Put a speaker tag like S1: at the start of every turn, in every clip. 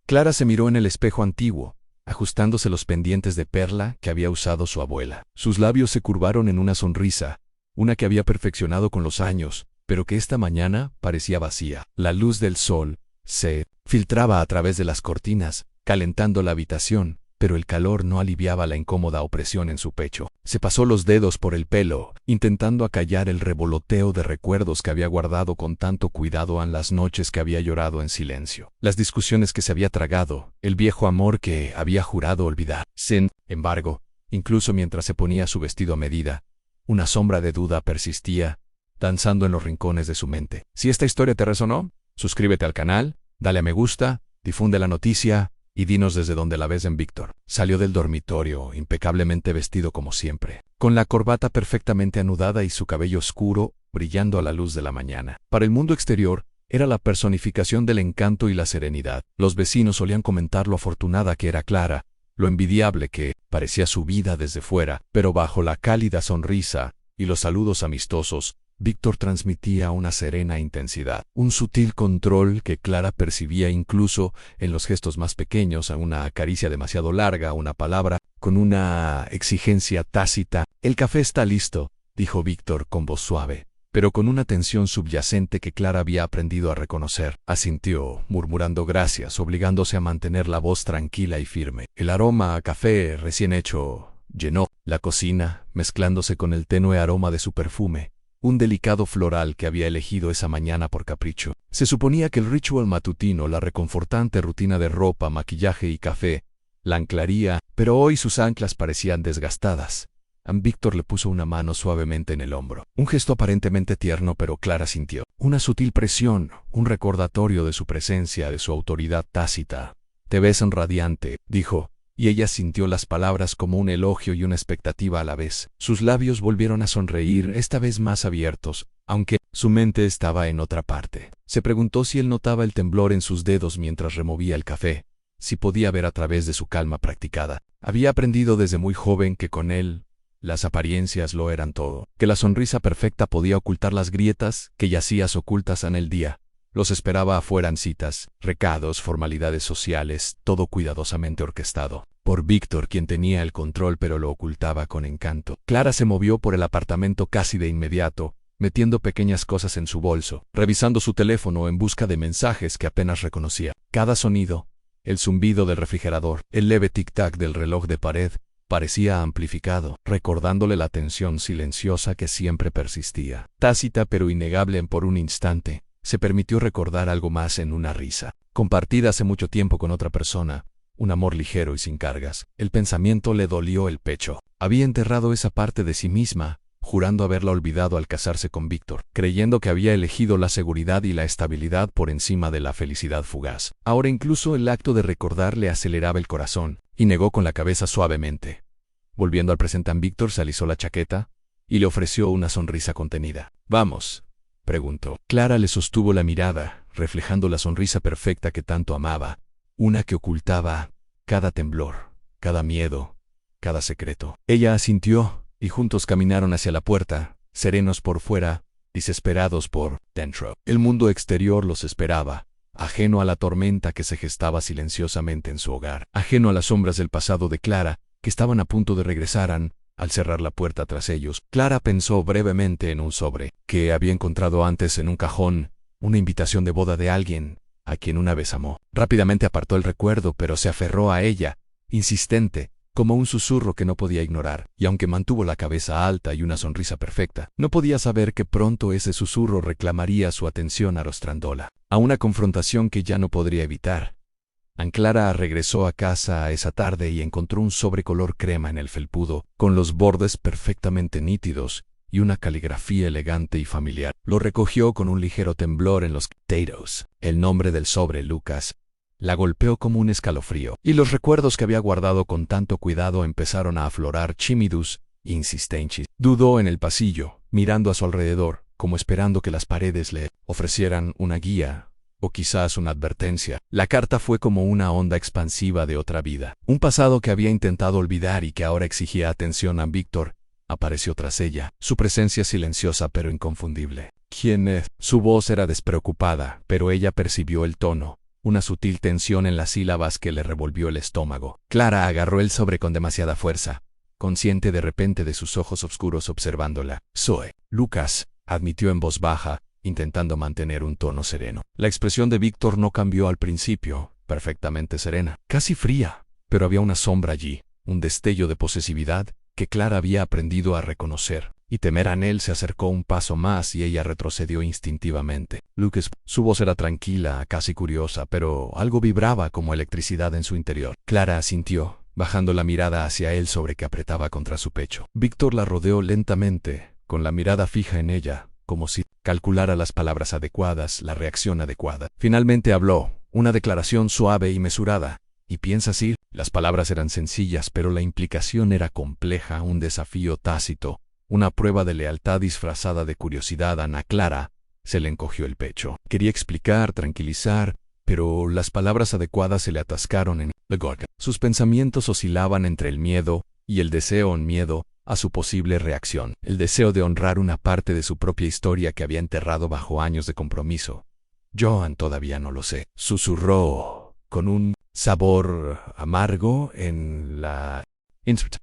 S1: Clara se miró en el espejo antiguo, ajustándose los pendientes de perla que había usado su abuela. Sus labios se curvaron en una sonrisa, una que había perfeccionado con los años, pero que esta mañana parecía vacía. La luz del sol se filtraba a través de las cortinas, calentando la habitación, pero el calor no aliviaba la incómoda opresión en su pecho. Se pasó los dedos por el pelo, intentando acallar el revoloteo de recuerdos que había guardado con tanto cuidado en las noches que había llorado en silencio. Las discusiones que se había tragado, el viejo amor que había jurado olvidar. Sin embargo, incluso mientras se ponía su vestido a medida, una sombra de duda persistía, danzando en los rincones de su mente. Si esta historia te resonó, suscríbete al canal, dale a me gusta, difunde la noticia y dinos desde dónde la ves en Víctor. Salió del dormitorio, impecablemente vestido como siempre, con la corbata perfectamente anudada y su cabello oscuro brillando a la luz de la mañana. Para el mundo exterior, era la personificación del encanto y la serenidad. Los vecinos solían comentar lo afortunada que era Clara, lo envidiable que parecía su vida desde fuera, pero bajo la cálida sonrisa y los saludos amistosos, Víctor transmitía una serena intensidad, un sutil control que Clara percibía incluso en los gestos más pequeños, a una caricia demasiado larga, una palabra, con una exigencia tácita. «El café está listo», dijo Víctor con voz suave, pero con una tensión subyacente que Clara había aprendido a reconocer. Asintió, murmurando gracias, obligándose a mantener la voz tranquila y firme. El aroma a café recién hecho llenó la cocina, mezclándose con el tenue aroma de su perfume, un delicado floral que había elegido esa mañana por capricho. Se suponía que el ritual matutino, la reconfortante rutina de ropa, maquillaje y café, la anclaría, pero hoy sus anclas parecían desgastadas. Víctor le puso una mano suavemente en el hombro. Un gesto aparentemente tierno, pero Clara sintió una sutil presión, un recordatorio de su presencia, de su autoridad tácita. «Te ves radiante», dijo, y ella sintió las palabras como un elogio y una expectativa a la vez. Sus labios volvieron a sonreír, esta vez más abiertos, aunque su mente estaba en otra parte. Se preguntó si él notaba el temblor en sus dedos mientras removía el café, si podía ver a través de su calma practicada. Había aprendido desde muy joven que con él las apariencias lo eran todo, que la sonrisa perfecta podía ocultar las grietas que yacían ocultas en el día. Los esperaba afuera en citas, recados, formalidades sociales, todo cuidadosamente orquestado por Víctor, quien tenía el control pero lo ocultaba con encanto. Clara se movió por el apartamento casi de inmediato, metiendo pequeñas cosas en su bolso, revisando su teléfono en busca de mensajes que apenas reconocía. Cada sonido, el zumbido del refrigerador, el leve tic-tac del reloj de pared, parecía amplificado, recordándole la tensión silenciosa que siempre persistía. Tácita pero innegable por un instante, se permitió recordar algo más en una risa, compartida hace mucho tiempo con otra persona, un amor ligero y sin cargas. El pensamiento le dolió el pecho. Había enterrado esa parte de sí misma, jurando haberla olvidado al casarse con Víctor, creyendo que había elegido la seguridad y la estabilidad por encima de la felicidad fugaz. Ahora incluso el acto de recordar le aceleraba el corazón, y negó con la cabeza suavemente. Volviendo al presente, Víctor se alisó la chaqueta y le ofreció una sonrisa contenida. «¿Vamos?», preguntó. Clara le sostuvo la mirada, reflejando la sonrisa perfecta que tanto amaba, una que ocultaba cada temblor, cada miedo, cada secreto. Ella asintió, y juntos caminaron hacia la puerta, serenos por fuera, desesperados por dentro. El mundo exterior los esperaba, ajeno a la tormenta que se gestaba silenciosamente en su hogar, ajeno a las sombras del pasado de Clara, que estaban a punto de regresar. Al cerrar la puerta tras ellos, Clara pensó brevemente en un sobre que había encontrado antes en un cajón, una invitación de boda de alguien a quien una vez amó. Rápidamente apartó el recuerdo, pero se aferró a ella, insistente, como un susurro que no podía ignorar, y aunque mantuvo la cabeza alta y una sonrisa perfecta, no podía saber que pronto ese susurro reclamaría su atención arrastrándola a una confrontación que ya no podría evitar. Clara regresó a casa esa tarde y encontró un sobre color crema en el felpudo, con los bordes perfectamente nítidos y una caligrafía elegante y familiar. Lo recogió con un ligero temblor en los dedos. El nombre del sobre, Lucas, la golpeó como un escalofrío, y los recuerdos que había guardado con tanto cuidado empezaron a aflorar chimidus insistentes. Dudó en el pasillo, mirando a su alrededor, como esperando que las paredes le ofrecieran una guía, o quizás una advertencia. La carta fue como una onda expansiva de otra vida. Un pasado que había intentado olvidar y que ahora exigía atención a Víctor, apareció tras ella, su presencia silenciosa pero inconfundible. «¿Quién es?». Su voz era despreocupada, pero ella percibió el tono, una sutil tensión en las sílabas que le revolvió el estómago. Clara agarró el sobre con demasiada fuerza, consciente de repente de sus ojos oscuros observándola. Zoe. Lucas, admitió en voz baja, intentando mantener un tono sereno. La expresión de Víctor no cambió al principio, perfectamente serena, casi fría, pero había una sombra allí, un destello de posesividad que Clara había aprendido a reconocer. Y Temeranel se acercó un paso más y ella retrocedió instintivamente. Lucas, su voz era tranquila, casi curiosa, pero algo vibraba como electricidad en su interior. Clara asintió, bajando la mirada hacia él sobre que apretaba contra su pecho. Víctor la rodeó lentamente, con la mirada fija en ella, como si calculara las palabras adecuadas, la reacción adecuada. Finalmente habló, una declaración suave y mesurada. ¿Y piensas ir? Las palabras eran sencillas, pero la implicación era compleja, un desafío tácito. Una prueba de lealtad disfrazada de curiosidad. Ana Clara se le encogió el pecho. Quería explicar, tranquilizar, pero las palabras adecuadas se le atascaron en la garganta. Sus pensamientos oscilaban entre el miedo y el deseo en miedo a su posible reacción. El deseo de honrar una parte de su propia historia que había enterrado bajo años de compromiso. Joan todavía no lo sé, susurró con un sabor amargo en la...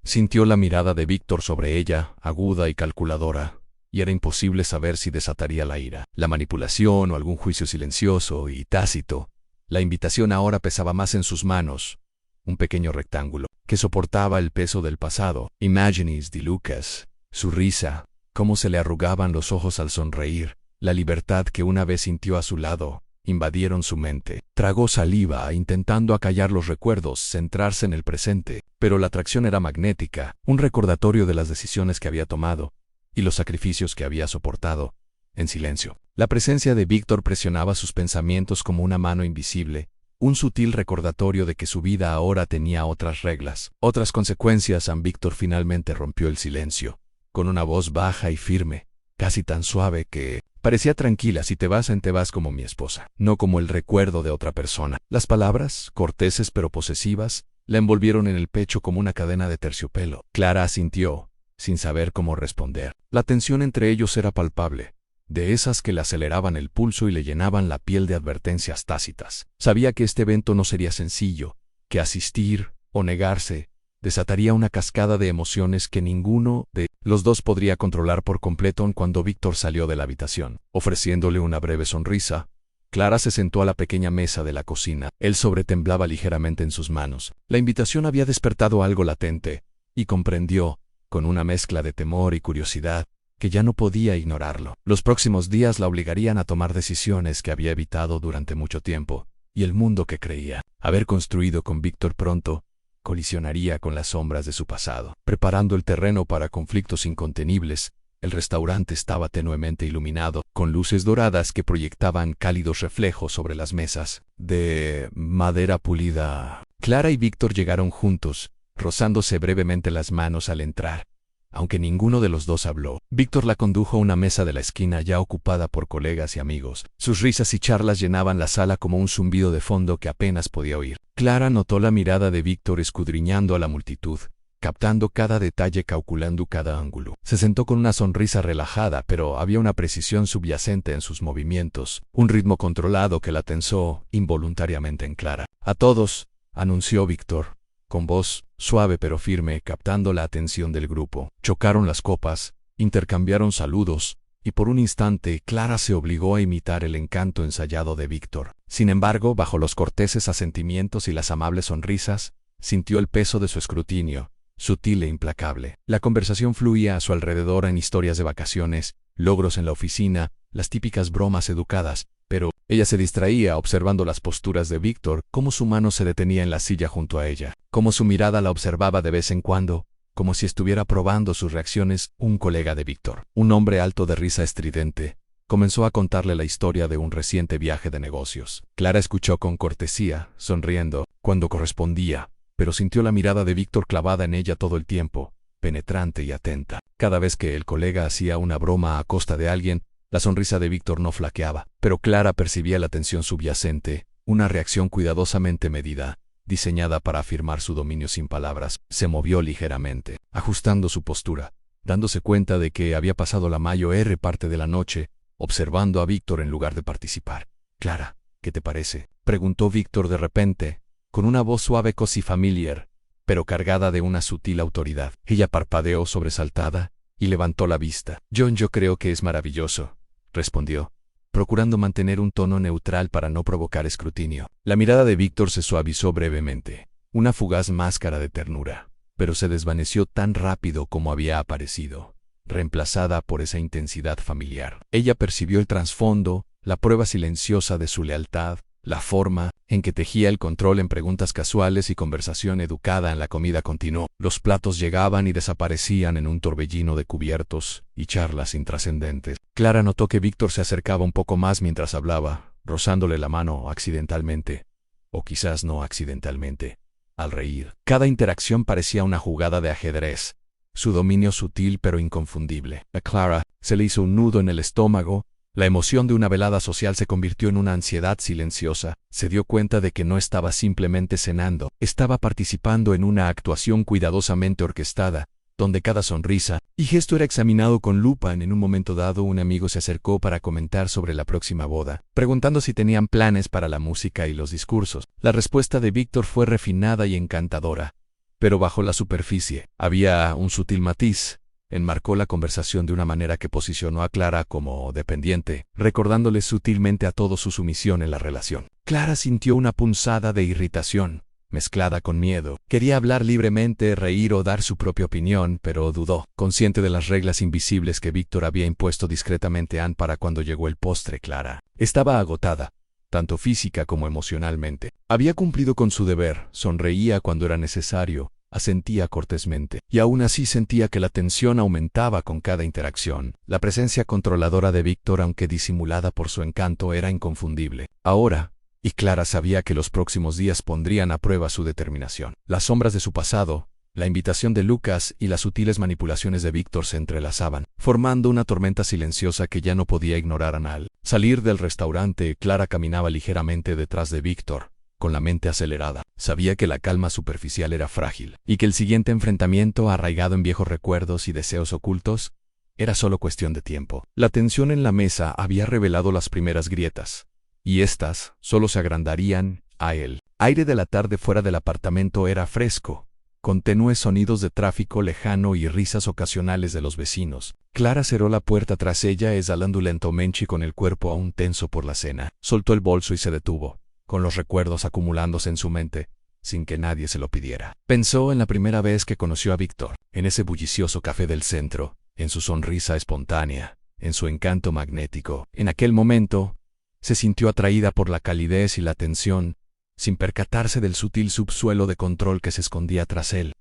S1: Sintió la mirada de Víctor sobre ella, aguda y calculadora, y era imposible saber si desataría la ira, la manipulación o algún juicio silencioso y tácito. La invitación ahora pesaba más en sus manos, un pequeño rectángulo, que soportaba el peso del pasado. Imaginis de Lucas, su risa, cómo se le arrugaban los ojos al sonreír, la libertad que una vez sintió a su lado, invadieron su mente. Tragó saliva, intentando acallar los recuerdos, centrarse en el presente, pero la atracción era magnética, un recordatorio de las decisiones que había tomado y los sacrificios que había soportado, en silencio. La presencia de Víctor presionaba sus pensamientos como una mano invisible, un sutil recordatorio de que su vida ahora tenía otras reglas, otras consecuencias. Víctor finalmente rompió el silencio, con una voz baja y firme, casi tan suave que parecía tranquila. Si te vas como mi esposa, no como el recuerdo de otra persona. Las palabras, corteses pero posesivas, la envolvieron en el pecho como una cadena de terciopelo. Clara asintió, sin saber cómo responder. La tensión entre ellos era palpable, de esas que le aceleraban el pulso y le llenaban la piel de advertencias tácitas. Sabía que este evento no sería sencillo, que asistir o negarse desataría una cascada de emociones que ninguno de los dos podría controlar por completo. Cuando Víctor salió de la habitación, ofreciéndole una breve sonrisa, Clara se sentó a la pequeña mesa de la cocina. El sobre temblaba ligeramente en sus manos. La invitación había despertado algo latente, y comprendió, con una mezcla de temor y curiosidad, que ya no podía ignorarlo. Los próximos días la obligarían a tomar decisiones que había evitado durante mucho tiempo, y el mundo que creía haber construido con Víctor pronto colisionaría con las sombras de su pasado, preparando el terreno para conflictos incontenibles. El restaurante estaba tenuemente iluminado, con luces doradas que proyectaban cálidos reflejos sobre las mesas de madera pulida. Clara y Víctor llegaron juntos, rozándose brevemente las manos al entrar. Aunque ninguno de los dos habló, Víctor la condujo a una mesa de la esquina ya ocupada por colegas y amigos. Sus risas y charlas llenaban la sala como un zumbido de fondo que apenas podía oír. Clara notó la mirada de Víctor escudriñando a la multitud, captando cada detalle, calculando cada ángulo. Se sentó con una sonrisa relajada, pero había una precisión subyacente en sus movimientos, un ritmo controlado que la tensó involuntariamente en Clara. A todos, anunció Víctor, con voz suave pero firme, captando la atención del grupo. Chocaron las copas, intercambiaron saludos, y por un instante Clara se obligó a imitar el encanto ensayado de Víctor. Sin embargo, bajo los corteses asentimientos y las amables sonrisas, sintió el peso de su escrutinio, sutil e implacable. La conversación fluía a su alrededor en historias de vacaciones, logros en la oficina, las típicas bromas educadas, pero ella se distraía observando las posturas de Víctor, cómo su mano se detenía en la silla junto a ella, cómo su mirada la observaba de vez en cuando, como si estuviera probando sus reacciones. Un colega de Víctor, un hombre alto de risa estridente, comenzó a contarle la historia de un reciente viaje de negocios. Clara escuchó con cortesía, sonriendo, cuando correspondía, pero sintió la mirada de Víctor clavada en ella todo el tiempo, penetrante y atenta. Cada vez que el colega hacía una broma a costa de alguien, la sonrisa de Víctor no flaqueaba, pero Clara percibía la tensión subyacente, una reacción cuidadosamente medida, diseñada para afirmar su dominio sin palabras. Se movió ligeramente, ajustando su postura, dándose cuenta de que había pasado la mayor parte de la noche observando a Víctor en lugar de participar. Clara, ¿qué te parece? preguntó Víctor de repente, con una voz suave casi familiar, pero cargada de una sutil autoridad. Ella parpadeó sobresaltada y levantó la vista. Yo creo que es maravilloso, respondió, procurando mantener un tono neutral para no provocar escrutinio. La mirada de Víctor se suavizó brevemente, una fugaz máscara de ternura, pero se desvaneció tan rápido como había aparecido, reemplazada por esa intensidad familiar. Ella percibió el trasfondo, la prueba silenciosa de su lealtad, la forma en que tejía el control en preguntas casuales y conversación educada en la comida continuó. Los platos llegaban y desaparecían en un torbellino de cubiertos y charlas intrascendentes. Clara notó que Víctor se acercaba un poco más mientras hablaba, rozándole la mano accidentalmente, o quizás no accidentalmente, al reír. Cada interacción parecía una jugada de ajedrez, su dominio sutil pero inconfundible. A Clara se le hizo un nudo en el estómago. La emoción de una velada social se convirtió en una ansiedad silenciosa. Se dio cuenta de que no estaba simplemente cenando, estaba participando en una actuación cuidadosamente orquestada, donde cada sonrisa y gesto era examinado con lupa. En un momento dado, un amigo se acercó para comentar sobre la próxima boda, preguntando si tenían planes para la música y los discursos. La respuesta de Víctor fue refinada y encantadora, pero bajo la superficie había un sutil matiz. Enmarcó la conversación de una manera que posicionó a Clara como dependiente, recordándole sutilmente a todos su sumisión en la relación. Clara sintió una punzada de irritación, mezclada con miedo. Quería hablar libremente, reír o dar su propia opinión, pero dudó, consciente de las reglas invisibles que Víctor había impuesto discretamente para cuando llegó el postre. Clara estaba agotada, tanto física como emocionalmente. Había cumplido con su deber, sonreía cuando era necesario, asentía cortésmente, y aún así sentía que la tensión aumentaba con cada interacción. La presencia controladora de Víctor, aunque disimulada por su encanto, era inconfundible. Ahora, y Clara sabía que los próximos días pondrían a prueba su determinación. Las sombras de su pasado, la invitación de Lucas y las sutiles manipulaciones de Víctor se entrelazaban, formando una tormenta silenciosa que ya no podía ignorar. Al salir del restaurante, Clara caminaba ligeramente detrás de Víctor, con la mente acelerada. Sabía que la calma superficial era frágil, y que el siguiente enfrentamiento, arraigado en viejos recuerdos y deseos ocultos, era solo cuestión de tiempo. La tensión en la mesa había revelado las primeras grietas, y éstas solo se agrandarían. El aire de la tarde fuera del apartamento era fresco, con tenues sonidos de tráfico lejano y risas ocasionales de los vecinos. Clara cerró la puerta tras ella, exhalando lentamente con el cuerpo aún tenso por la cena. Soltó el bolso y se detuvo, con los recuerdos acumulándose en su mente, sin que nadie se lo pidiera. Pensó en la primera vez que conoció a Víctor, en ese bullicioso café del centro, en su sonrisa espontánea, en su encanto magnético. En aquel momento, se sintió atraída por la calidez y la atención, sin percatarse del sutil subsuelo de control que se escondía tras él.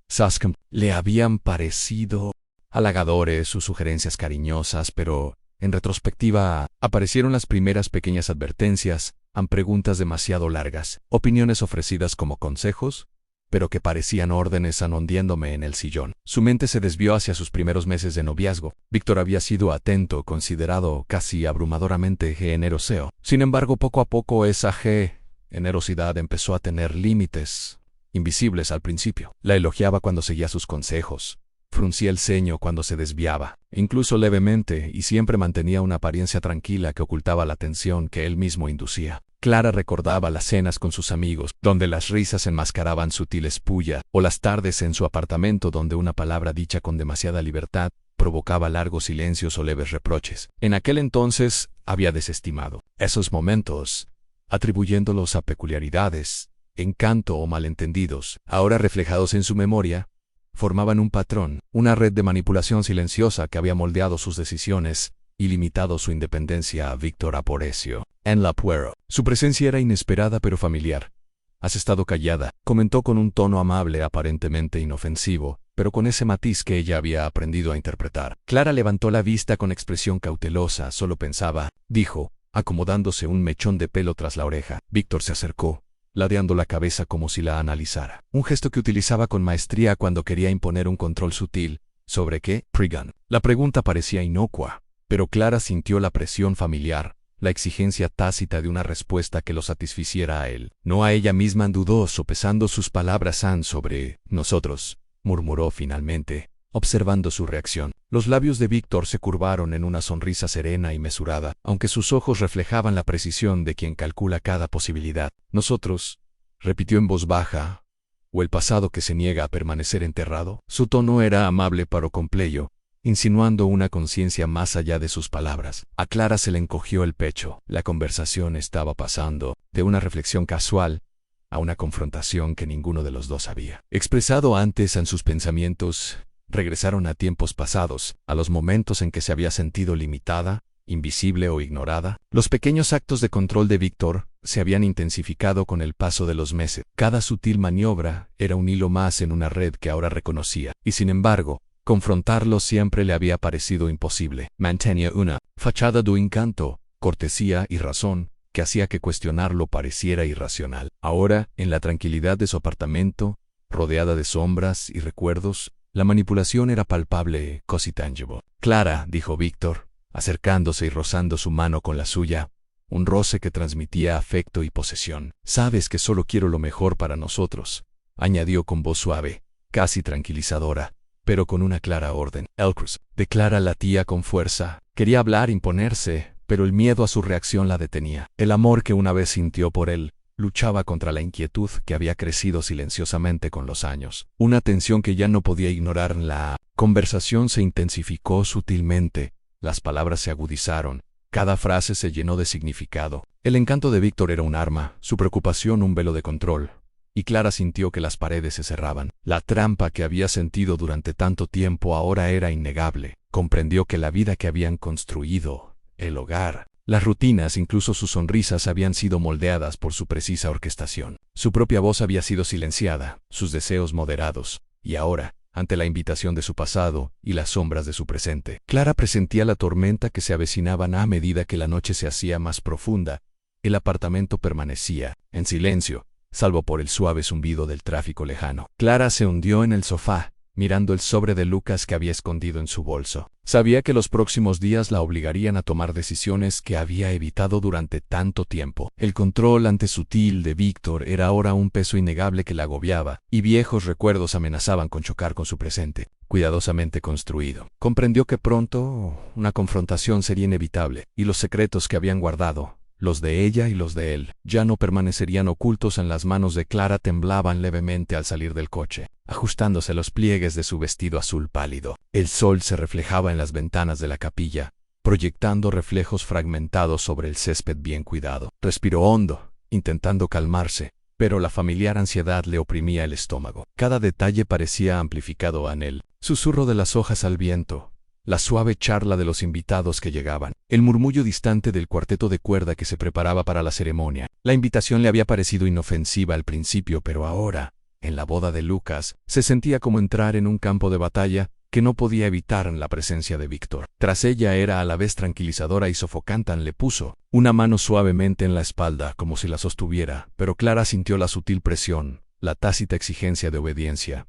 S1: Le habían parecido halagadores sus sugerencias cariñosas, pero, en retrospectiva, aparecieron las primeras pequeñas advertencias, preguntas demasiado largas, opiniones ofrecidas como consejos, pero que parecían órdenes hundiéndome en el sillón. Su mente se desvió hacia sus primeros meses de noviazgo. Víctor había sido atento, considerado, casi abrumadoramente generoso. Sin embargo, poco a poco esa generosidad empezó a tener límites, invisibles al principio. La elogiaba cuando seguía sus consejos, fruncía el ceño cuando se desviaba, incluso levemente, y siempre mantenía una apariencia tranquila que ocultaba la tensión que él mismo inducía. Clara recordaba las cenas con sus amigos, donde las risas enmascaraban sutiles puya, o las tardes en su apartamento donde una palabra dicha con demasiada libertad provocaba largos silencios o leves reproches. En aquel entonces había desestimado esos momentos, atribuyéndolos a peculiaridades, encanto o malentendidos. Ahora, reflejados en su memoria, formaban un patrón, una red de manipulación silenciosa que había moldeado sus decisiones y limitado su independencia. A Víctor apreció en la puerta. Su presencia era inesperada pero familiar. «Has estado callada», comentó con un tono amable, aparentemente inofensivo, pero con ese matiz que ella había aprendido a interpretar. Clara levantó la vista con expresión cautelosa. «Solo pensaba», dijo, acomodándose un mechón de pelo tras la oreja. Víctor se acercó, ladeando la cabeza como si la analizara, un gesto que utilizaba con maestría cuando quería imponer un control sutil. ¿Sobre qué, Prigan? La pregunta parecía inocua, pero Clara sintió la presión familiar, la exigencia tácita de una respuesta que lo satisficiera a él, no a ella misma. Dudó, sopesando sus palabras. «Sobre nosotros», murmuró finalmente, observando su reacción. Los labios de Víctor se curvaron en una sonrisa serena y mesurada, aunque sus ojos reflejaban la precisión de quien calcula cada posibilidad. Nosotros, repitió en voz baja, o el pasado que se niega a permanecer enterrado. Su tono era amable pero complejo, insinuando una conciencia más allá de sus palabras. A Clara se le encogió el pecho. La conversación estaba pasando de una reflexión casual a una confrontación que ninguno de los dos había expresado antes en sus pensamientos. Regresaron a tiempos pasados, a los momentos en que se había sentido limitada, invisible o ignorada. Los pequeños actos de control de Víctor se habían intensificado con el paso de los meses. Cada sutil maniobra era un hilo más en una red que ahora reconocía, y sin embargo, confrontarlo siempre le había parecido imposible. Mantenía una fachada de encanto, cortesía y razón, que hacía que cuestionarlo pareciera irracional. Ahora, en la tranquilidad de su apartamento, rodeada de sombras y recuerdos, la manipulación era palpable, casi tangible. Clara, dijo Víctor, acercándose y rozando su mano con la suya, un roce que transmitía afecto y posesión. Sabes que solo quiero lo mejor para nosotros, añadió con voz suave, casi tranquilizadora, pero con una clara orden. Elcruz, de Clara latía con fuerza. Quería hablar, imponerse, pero el miedo a su reacción la detenía. El amor que una vez sintió por él luchaba contra la inquietud que había crecido silenciosamente con los años. Una tensión que ya no podía ignorar. La conversación se intensificó sutilmente, las palabras se agudizaron, cada frase se llenó de significado. El encanto de Víctor era un arma, su preocupación un velo de control, y Clara sintió que las paredes se cerraban. La trampa que había sentido durante tanto tiempo ahora era innegable. Comprendió que la vida que habían construido, el hogar, las rutinas, incluso sus sonrisas habían sido moldeadas por su precisa orquestación. Su propia voz había sido silenciada, sus deseos moderados, y ahora, ante la invitación de su pasado y las sombras de su presente, Clara presentía la tormenta que se avecinaban a medida que la noche se hacía más profunda. El apartamento permanecía en silencio, salvo por el suave zumbido del tráfico lejano. Clara se hundió en el sofá, mirando el sobre de Lucas que había escondido en su bolso. Sabía que los próximos días la obligarían a tomar decisiones que había evitado durante tanto tiempo. El control antes sutil de Víctor era ahora un peso innegable que la agobiaba, y viejos recuerdos amenazaban con chocar con su presente, cuidadosamente construido. Comprendió que pronto una confrontación sería inevitable, y los secretos que habían guardado, los de ella y los de él, ya no permanecerían ocultos. En las manos de Clara temblaban levemente al salir del coche, ajustándose los pliegues de su vestido azul pálido. El sol se reflejaba en las ventanas de la capilla, proyectando reflejos fragmentados sobre el césped bien cuidado. Respiró hondo, intentando calmarse, pero la familiar ansiedad le oprimía el estómago. Cada detalle parecía amplificado en él. Susurro de las hojas al viento, la suave charla de los invitados que llegaban, el murmullo distante del cuarteto de cuerda que se preparaba para la ceremonia. La invitación le había parecido inofensiva al principio, pero ahora, en la boda de Lucas, se sentía como entrar en un campo de batalla que no podía evitar en la presencia de Víctor. Tras ella era a la vez tranquilizadora y sofocante. Le puso una mano suavemente en la espalda, como si la sostuviera, pero Clara sintió la sutil presión, la tácita exigencia de obediencia.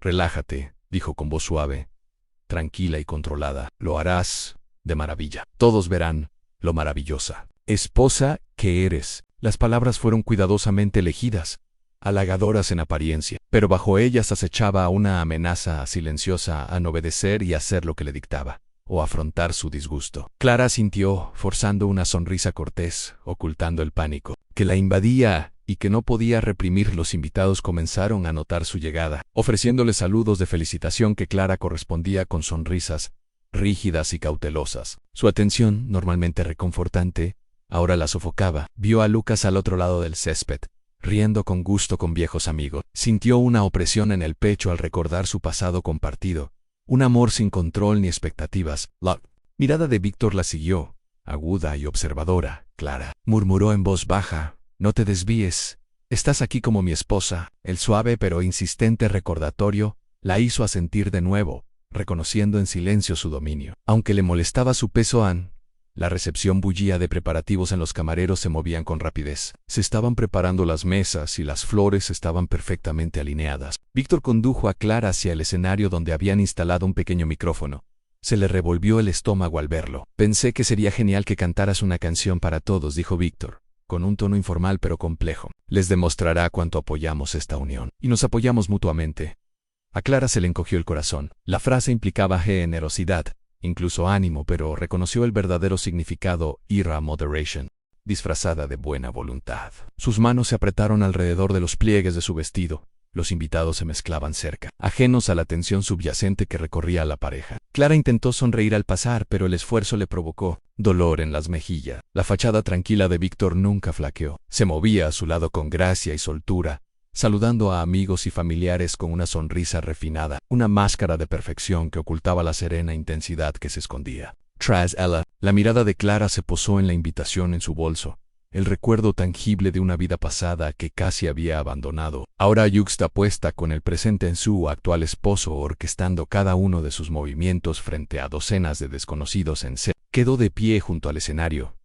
S1: «Relájate», dijo con voz suave, tranquila y controlada. «Lo harás de maravilla. Todos verán lo maravillosa esposa que eres». Las palabras fueron cuidadosamente elegidas, halagadoras en apariencia, pero bajo ellas acechaba una amenaza silenciosa a no obedecer y hacer lo que le dictaba, o afrontar su disgusto. Clara sintió, forzando una sonrisa cortés, ocultando el pánico que la invadía y que no podía reprimir. Los invitados comenzaron a notar su llegada, ofreciéndole saludos de felicitación que Clara correspondía con sonrisas rígidas y cautelosas. Su atención, normalmente reconfortante, ahora la sofocaba. Vio a Lucas al otro lado del césped, riendo con gusto con viejos amigos. Sintió una opresión en el pecho al recordar su pasado compartido, un amor sin control ni expectativas. La mirada de Víctor la siguió, aguda y observadora. «Clara», murmuró en voz baja, «no te desvíes. Estás aquí como mi esposa». El suave pero insistente recordatorio la hizo asentir de nuevo, reconociendo en silencio su dominio. Aunque le molestaba su peso, la recepción bullía de preparativos. En los camareros se movían con rapidez. Se estaban preparando las mesas y las flores estaban perfectamente alineadas. Víctor condujo a Clara hacia el escenario donde habían instalado un pequeño micrófono. Se le revolvió el estómago al verlo. «Pensé que sería genial que cantaras una canción para todos», dijo Víctor, con un tono informal pero complejo. «Les demostrará cuánto apoyamos esta unión. Y nos apoyamos mutuamente. A Clara se le encogió el corazón. La frase implicaba generosidad, incluso ánimo, pero reconoció el verdadero significado, ira moderation, disfrazada de buena voluntad. Sus manos se apretaron alrededor de los pliegues de su vestido. Los invitados se mezclaban cerca, ajenos a la tensión subyacente que recorría a la pareja. Clara intentó sonreír al pasar, pero el esfuerzo le provocó dolor en las mejillas. La fachada tranquila de Víctor nunca flaqueó. Se movía a su lado con gracia y soltura, saludando a amigos y familiares con una sonrisa refinada, una máscara de perfección que ocultaba la serena intensidad que se escondía. Tras ella, la mirada de Clara se posó en la invitación en su bolso, el recuerdo tangible de una vida pasada que casi había abandonado, ahora yuxtapuesta con el presente en su actual esposo orquestando cada uno de sus movimientos frente a docenas de desconocidos en escena. Quedó de pie junto al escenario,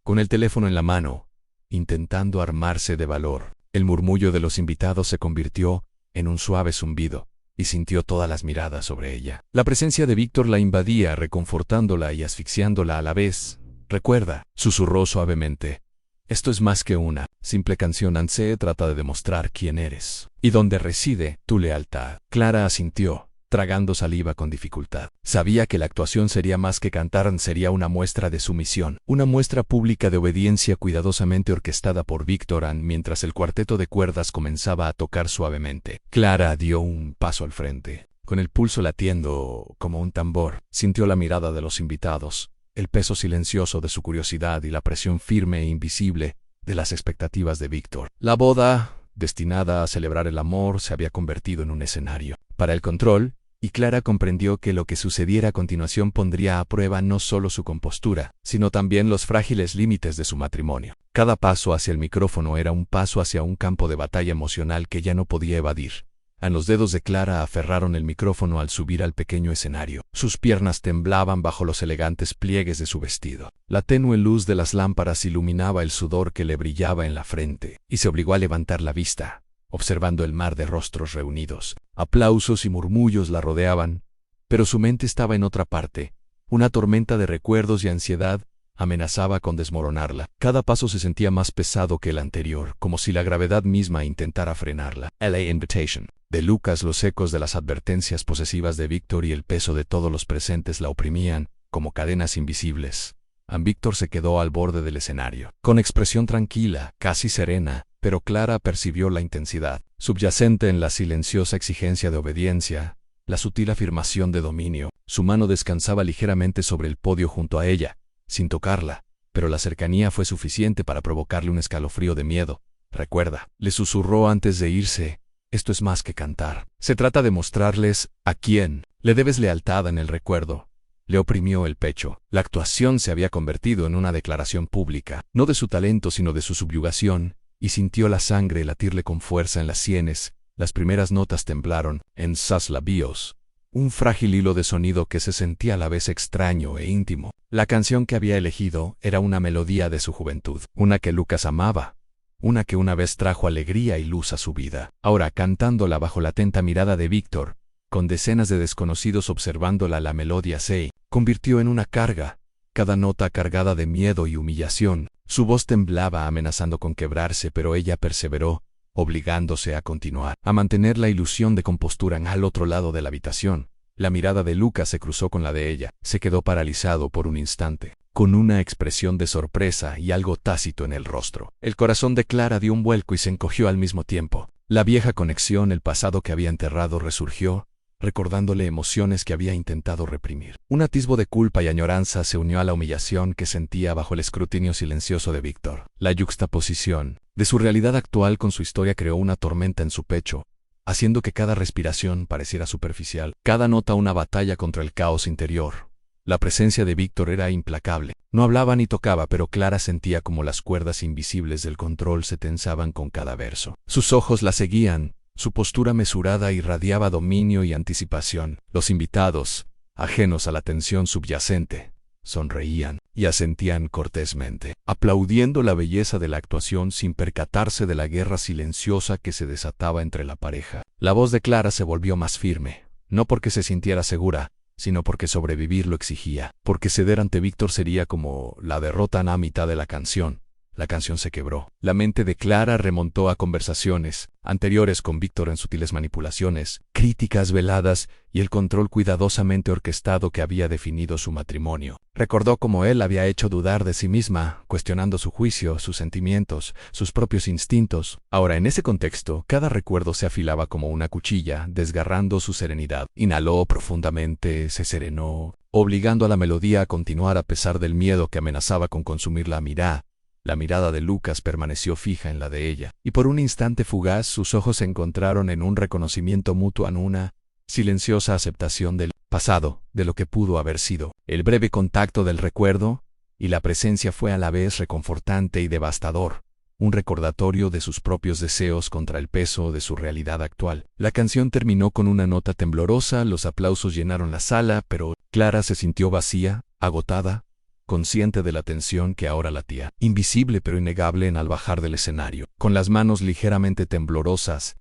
S1: con el teléfono en la mano, intentando armarse de valor. El murmullo de los invitados se convirtió en un suave zumbido, y sintió todas las miradas sobre ella. La presencia de Víctor la invadía, reconfortándola y asfixiándola a la vez. «Recuerda», susurró suavemente, «esto es más que una simple canción. Se trata de demostrar quién eres y dónde reside tu lealtad». Clara asintió, tragando saliva con dificultad. Sabía que la actuación sería más que cantar, sería una muestra de sumisión, una muestra pública de obediencia cuidadosamente orquestada por Víctor mientras el cuarteto de cuerdas comenzaba a tocar suavemente. Clara dio un paso al frente, con el pulso latiendo como un tambor. Sintió la mirada de los invitados, el peso silencioso de su curiosidad y la presión firme e invisible de las expectativas de Víctor. La boda, destinada a celebrar el amor, se había convertido en un escenario para el control, y Clara comprendió que lo que sucediera a continuación pondría a prueba no solo su compostura, sino también los frágiles límites de su matrimonio. Cada paso hacia el micrófono era un paso hacia un campo de batalla emocional que ya no podía evadir. Los dedos de Clara aferraron el micrófono al subir al pequeño escenario. Sus piernas temblaban bajo los elegantes pliegues de su vestido. La tenue luz de las lámparas iluminaba el sudor que le brillaba en la frente, y se obligó a levantar la vista, observando el mar de rostros reunidos. Aplausos y murmullos la rodeaban, pero su mente estaba en otra parte. Una tormenta de recuerdos y ansiedad amenazaba con desmoronarla. Cada paso se sentía más pesado que el anterior, como si la gravedad misma intentara frenarla. La Invitation de Lucas, los ecos de las advertencias posesivas de Víctor y el peso de todos los presentes la oprimían, como cadenas invisibles. Víctor se quedó al borde del escenario, con expresión tranquila, casi serena, pero Clara percibió la intensidad subyacente en la silenciosa exigencia de obediencia, la sutil afirmación de dominio. Su mano descansaba ligeramente sobre el podio junto a ella, sin tocarla, pero la cercanía fue suficiente para provocarle un escalofrío de miedo. «Recuerda», le susurró antes de irse, «esto es más que cantar. Se trata de mostrarles a quién le debes lealtad en el recuerdo». Le oprimió el pecho. La actuación se había convertido en una declaración pública, no de su talento sino de su subyugación, y sintió la sangre latirle con fuerza en las sienes. Las primeras notas temblaron en sus labios, un frágil hilo de sonido que se sentía a la vez extraño e íntimo. La canción que había elegido era una melodía de su juventud, una que Lucas amaba, una que una vez trajo alegría y luz a su vida. Ahora, cantándola bajo la atenta mirada de Víctor, con decenas de desconocidos observándola, la melodía se convirtió en una carga, cada nota cargada de miedo y humillación. Su voz temblaba amenazando con quebrarse, pero ella perseveró, obligándose a continuar, a mantener la ilusión de compostura. Al otro lado de la habitación, la mirada de Lucas se cruzó con la de ella. Se quedó paralizado por un instante, con una expresión de sorpresa y algo tácito en el rostro. El corazón de Clara dio un vuelco y se encogió al mismo tiempo. La vieja conexión, el pasado que había enterrado, resurgió, recordándole emociones que había intentado reprimir. Un atisbo de culpa y añoranza se unió a la humillación que sentía bajo el escrutinio silencioso de Víctor. La yuxtaposición de su realidad actual con su historia creó una tormenta en su pecho, haciendo que cada respiración pareciera superficial, cada nota una batalla contra el caos interior. La presencia de Víctor era implacable. No hablaba ni tocaba, pero Clara sentía como las cuerdas invisibles del control se tensaban con cada verso. Sus ojos la seguían. Su postura mesurada irradiaba dominio y anticipación. Los invitados, ajenos a la tensión subyacente, sonreían y asentían cortésmente, aplaudiendo la belleza de la actuación sin percatarse de la guerra silenciosa que se desataba entre la pareja. La voz de Clara se volvió más firme, no porque se sintiera segura, sino porque sobrevivir lo exigía, porque ceder ante Víctor sería como la derrota a mitad de la canción. la canción se quebró. La mente de Clara remontó a conversaciones anteriores con Víctor en sutiles manipulaciones, críticas veladas y el control cuidadosamente orquestado que había definido su matrimonio. Recordó cómo él había hecho dudar de sí misma, cuestionando su juicio, sus sentimientos, sus propios instintos. Ahora, en ese contexto, cada recuerdo se afilaba como una cuchilla, desgarrando su serenidad. Inhaló profundamente, se serenó, obligando a la melodía a continuar a pesar del miedo que amenazaba con consumir la mirada. La mirada de Lucas permaneció fija en la de ella, y por un instante fugaz sus ojos se encontraron en un reconocimiento mutuo, en una silenciosa aceptación del pasado, de lo que pudo haber sido. El breve contacto del recuerdo y la presencia fue a la vez reconfortante y devastador, un recordatorio de sus propios deseos contra el peso de su realidad actual. La canción terminó con una nota temblorosa, los aplausos llenaron la sala, pero Clara se sintió vacía, agotada, consciente de la tensión que ahora latía, invisible pero innegable al bajar del escenario. Con las manos ligeramente temblorosas,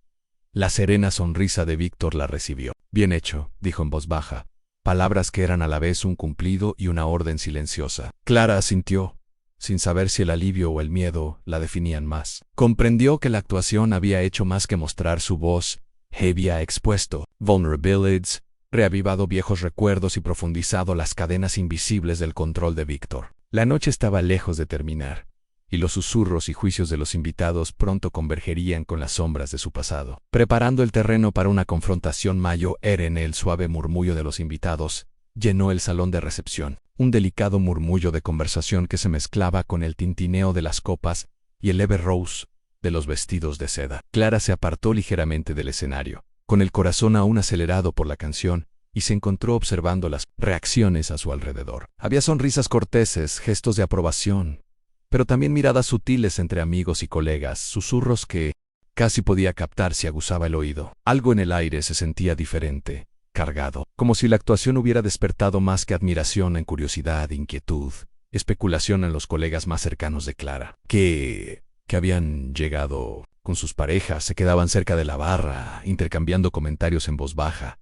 S1: la serena sonrisa de Víctor la recibió. «Bien hecho», dijo en voz baja, palabras que eran a la vez un cumplido y una orden silenciosa. Clara asintió, sin saber si el alivio o el miedo la definían más. Comprendió que la actuación había hecho más que mostrar su voz, había expuesto vulnerabilities, reavivado viejos recuerdos y profundizado las cadenas invisibles del control de Víctor. La noche estaba lejos de terminar, y los susurros y juicios de los invitados pronto convergerían con las sombras de su pasado. Preparando el terreno para una confrontación mayor, el suave murmullo de los invitados llenó el salón de recepción, un delicado murmullo de conversación que se mezclaba con el tintineo de las copas y el leve roce de los vestidos de seda. Clara se apartó ligeramente del escenario, con el corazón aún acelerado por la canción, y se encontró observando las reacciones a su alrededor. Había sonrisas corteses, gestos de aprobación, pero también miradas sutiles entre amigos y colegas, susurros que casi podía captar si aguzaba el oído. Algo en el aire se sentía diferente, cargado, como si la actuación hubiera despertado más que admiración en curiosidad, inquietud, especulación en los colegas más cercanos de Clara, que habían llegado con sus parejas, se quedaban cerca de la barra, intercambiando comentarios en voz baja.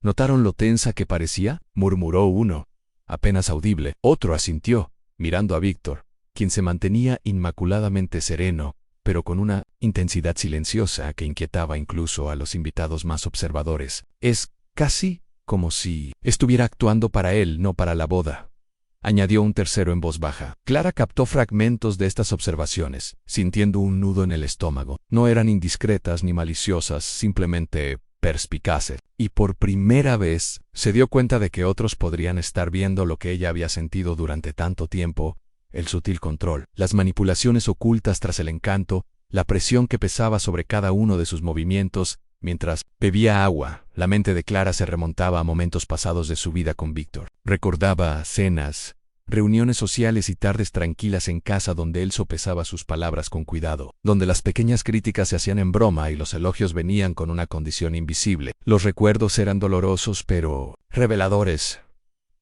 S1: ¿Notaron lo tensa que parecía?, murmuró uno, apenas audible. Otro asintió, mirando a Víctor, quien se mantenía inmaculadamente sereno, pero con una intensidad silenciosa que inquietaba incluso a los invitados más observadores. Es casi como si estuviera actuando para él, no para la boda, añadió un tercero en voz baja. Clara captó fragmentos de estas observaciones, sintiendo un nudo en el estómago. No eran indiscretas ni maliciosas, simplemente perspicaces. Y por primera vez se dio cuenta de que otros podrían estar viendo lo que ella había sentido durante tanto tiempo: el sutil control, las manipulaciones ocultas tras el encanto, la presión que pesaba sobre cada uno de sus movimientos. Mientras bebía agua, la mente de Clara se remontaba a momentos pasados de su vida con Víctor. Recordaba cenas, reuniones sociales y tardes tranquilas en casa donde él sopesaba sus palabras con cuidado, donde las pequeñas críticas se hacían en broma y los elogios venían con una condición invisible. Los recuerdos eran dolorosos pero reveladores,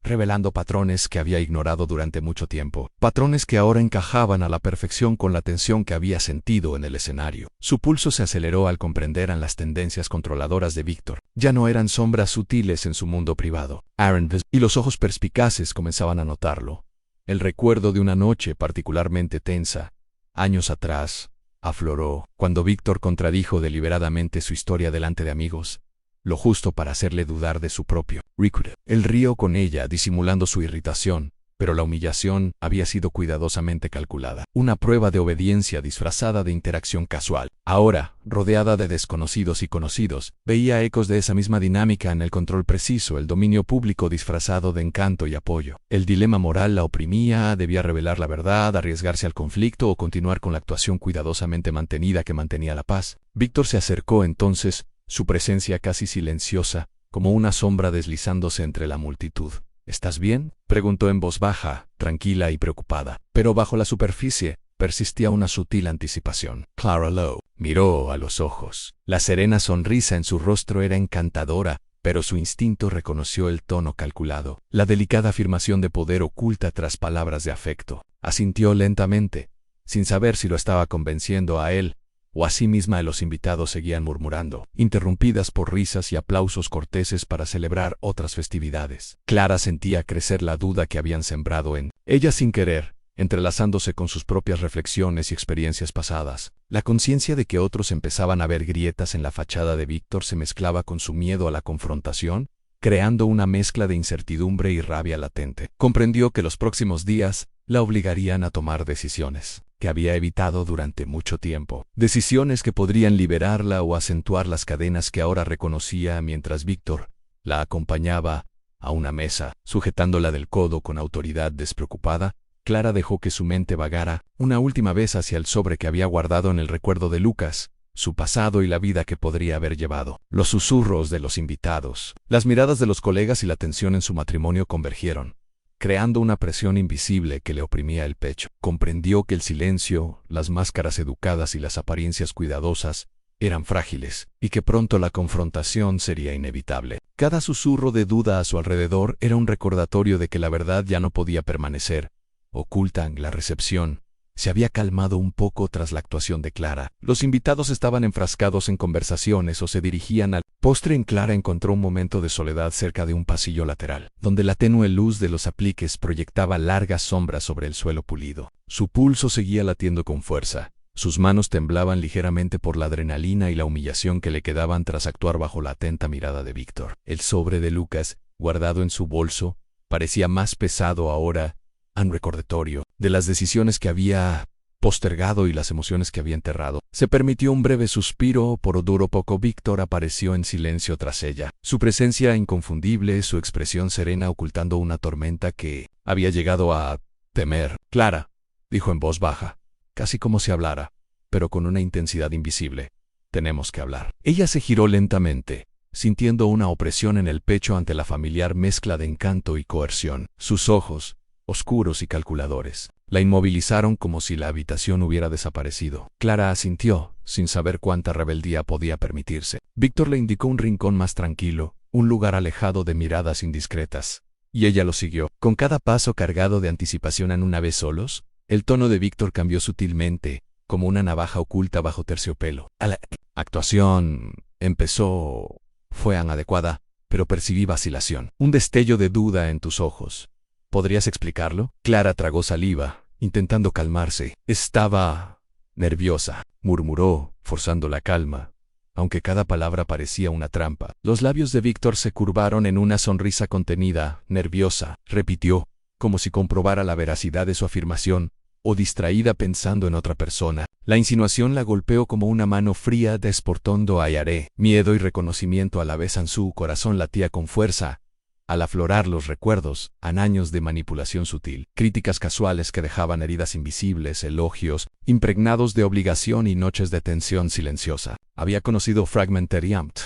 S1: revelando patrones que había ignorado durante mucho tiempo, patrones que ahora encajaban a la perfección con la tensión que había sentido en el escenario. Su pulso se aceleró al comprender las tendencias controladoras de Víctor. Ya no eran sombras sutiles en su mundo privado. Aaron y los ojos perspicaces comenzaban a notarlo. El recuerdo de una noche particularmente tensa, años atrás, afloró cuando Víctor contradijo deliberadamente su historia delante de amigos, lo justo para hacerle dudar de su propio recuerdo. Él rió con ella, disimulando su irritación, pero la humillación había sido cuidadosamente calculada. Una prueba de obediencia disfrazada de interacción casual. Ahora, rodeada de desconocidos y conocidos, veía ecos de esa misma dinámica en el control preciso, el dominio público disfrazado de encanto y apoyo. El dilema moral la oprimía, debía revelar la verdad, arriesgarse al conflicto o continuar con la actuación cuidadosamente mantenida que mantenía la paz. Víctor se acercó entonces, su presencia casi silenciosa, como una sombra deslizándose entre la multitud. «¿Estás bien?», preguntó en voz baja, tranquila y preocupada. Pero bajo la superficie persistía una sutil anticipación. Clara lo miró a los ojos. La serena sonrisa en su rostro era encantadora, pero su instinto reconoció el tono calculado, la delicada afirmación de poder oculta tras palabras de afecto. Asintió lentamente, sin saber si lo estaba convenciendo a él o a sí misma. Los invitados seguían murmurando, interrumpidas por risas y aplausos corteses para celebrar otras festividades. Clara sentía crecer la duda que habían sembrado en ella sin querer, entrelazándose con sus propias reflexiones y experiencias pasadas. La conciencia de que otros empezaban a ver grietas en la fachada de Víctor se mezclaba con su miedo a la confrontación, creando una mezcla de incertidumbre y rabia latente. Comprendió que los próximos días la obligarían a tomar decisiones que había evitado durante mucho tiempo. Decisiones que podrían liberarla o acentuar las cadenas que ahora reconocía mientras Víctor la acompañaba a una mesa, sujetándola del codo con autoridad despreocupada. Clara dejó que su mente vagara una última vez hacia el sobre que había guardado en el recuerdo de Lucas, su pasado y la vida que podría haber llevado. Los susurros de los invitados, las miradas de los colegas y la tensión en su matrimonio convergieron, creando una presión invisible que le oprimía el pecho. Comprendió que el silencio, las máscaras educadas y las apariencias cuidadosas eran frágiles, y que pronto la confrontación sería inevitable. Cada susurro de duda a su alrededor era un recordatorio de que la verdad ya no podía permanecer oculta. En la recepción se había calmado un poco tras la actuación de Clara. Los invitados estaban enfrascados en conversaciones o se dirigían al postre. Clara encontró un momento de soledad cerca de un pasillo lateral, donde la tenue luz de los apliques proyectaba largas sombras sobre el suelo pulido. Su pulso seguía latiendo con fuerza. Sus manos temblaban ligeramente por la adrenalina y la humillación que le quedaban tras actuar bajo la atenta mirada de Víctor. El sobre de Lucas, guardado en su bolso, parecía más pesado ahora, un recordatorio de las decisiones que había postergado y las emociones que había enterrado. Se permitió un breve suspiro. Por duro poco Víctor apareció en silencio tras ella. Su presencia inconfundible, su expresión serena ocultando una tormenta que había llegado a temer. Clara, dijo en voz baja, casi como si hablara, pero con una intensidad invisible. Tenemos que hablar. Ella se giró lentamente, sintiendo una opresión en el pecho ante la familiar mezcla de encanto y coerción. Sus ojos, oscuros y calculadores, la inmovilizaron como si la habitación hubiera desaparecido. Clara asintió, sin saber cuánta rebeldía podía permitirse. Víctor le indicó un rincón más tranquilo, un lugar alejado de miradas indiscretas, y ella lo siguió. Con cada paso cargado de anticipación. En una vez solos, el tono de Víctor cambió sutilmente, como una navaja oculta bajo terciopelo. La actuación empezó. Fue inadecuada, pero percibí vacilación. Un destello de duda en tus ojos. ¿Podrías explicarlo? Clara tragó saliva, intentando calmarse. Estaba nerviosa, murmuró, forzando la calma, aunque cada palabra parecía una trampa. Los labios de Víctor se curvaron en una sonrisa contenida. Nerviosa, repitió, como si comprobara la veracidad de su afirmación, o distraída pensando en otra persona. La insinuación la golpeó como una mano fría desportando a Yaré. Miedo y reconocimiento a la vez. En su corazón latía con fuerza, al aflorar los recuerdos, años de manipulación sutil, críticas casuales que dejaban heridas invisibles, elogios impregnados de obligación y noches de tensión silenciosa. Había conocido Fragmentary Amt,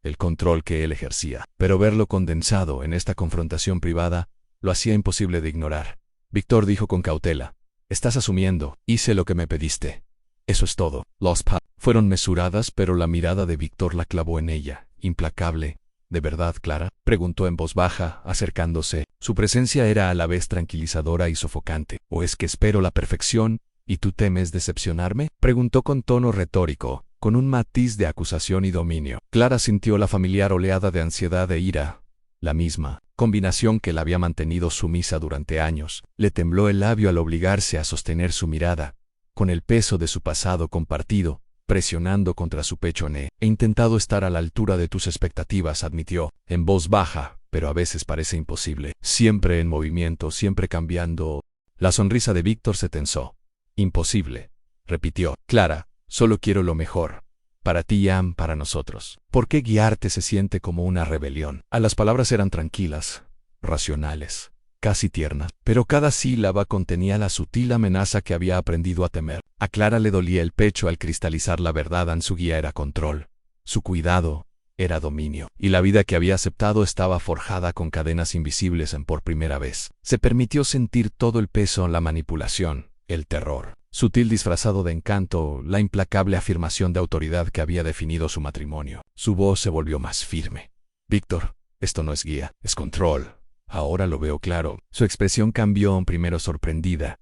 S1: el control que él ejercía, pero verlo condensado en esta confrontación privada lo hacía imposible de ignorar. Víctor dijo con cautela, estás asumiendo, hice lo que me pediste. Eso es todo. Los fueron mesuradas, pero la mirada de Víctor la clavó en ella, implacable. ¿De verdad, Clara?, preguntó en voz baja, acercándose. Su presencia era a la vez tranquilizadora y sofocante. ¿O es que espero la perfección, y tú temes decepcionarme?, preguntó con tono retórico, con un matiz de acusación y dominio. Clara sintió la familiar oleada de ansiedad e ira, la misma combinación que la había mantenido sumisa durante años. Le tembló el labio al obligarse a sostener su mirada, con el peso de su pasado compartido presionando contra su pecho. He intentado estar a la altura de tus expectativas, admitió, en voz baja, pero a veces parece imposible. Siempre en movimiento, siempre cambiando. La sonrisa de Víctor se tensó. Imposible, repitió. Clara, solo quiero lo mejor. Para ti y para nosotros. ¿Por qué guiarte se siente como una rebelión? Las palabras eran tranquilas, racionales, casi tiernas, pero cada sílaba contenía la sutil amenaza que había aprendido a temer. A Clara le dolía el pecho al cristalizar la verdad. En su guía era control, su cuidado era dominio, y la vida que había aceptado estaba forjada con cadenas invisibles. Por primera vez se permitió sentir todo el peso, la manipulación, el terror, sutil disfrazado de encanto, la implacable afirmación de autoridad que había definido su matrimonio. Su voz se volvió más firme. Víctor, esto no es guía, es control. Ahora lo veo claro. Su expresión cambió, primero sorprendida,